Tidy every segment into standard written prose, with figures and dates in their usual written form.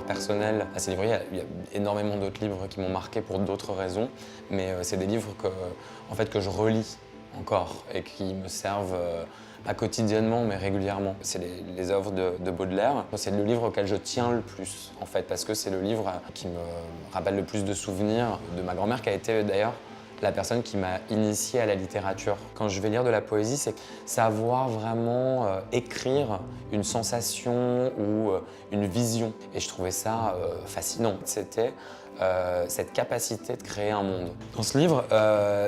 personnel à ces livres. Il y a énormément d'autres livres qui m'ont marqué pour d'autres raisons, mais c'est des livres que je relis encore et qui me servent pas quotidiennement, mais régulièrement. C'est les œuvres de Baudelaire. C'est le livre auquel je tiens le plus, en fait, parce que c'est le livre qui me rappelle le plus de souvenirs de ma grand-mère, qui a été d'ailleurs la personne qui m'a initié à la littérature. Quand je vais lire de la poésie, c'est savoir vraiment écrire une sensation ou une vision. Et je trouvais ça fascinant. C'était cette capacité de créer un monde. Dans ce livre,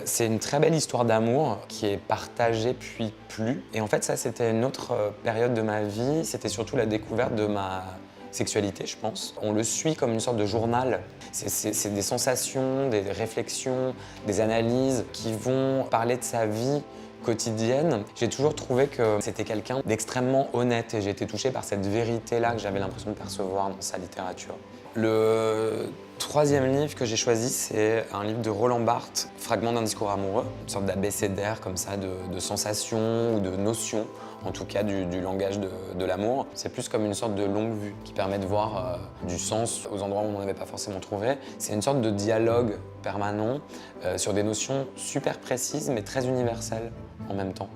c'est une très belle histoire d'amour qui est partagée puis plus. Et en fait, ça, c'était une autre période de ma vie. C'était surtout la découverte de ma sexualité, je pense. On le suit comme une sorte de journal. C'est des sensations, des réflexions, des analyses qui vont parler de sa vie quotidienne. J'ai toujours trouvé que c'était quelqu'un d'extrêmement honnête et j'ai été touchée par cette vérité-là que j'avais l'impression de percevoir dans sa littérature. Le troisième livre que j'ai choisi, c'est un livre de Roland Barthes, Fragments d'un discours amoureux, une sorte d'abécédaire comme ça de sensations ou de notions, en tout cas du langage de l'amour. C'est plus comme une sorte de longue vue qui permet de voir du sens aux endroits où on n'en avait pas forcément trouvé. C'est une sorte de dialogue permanent sur des notions super précises mais très universelles en même temps.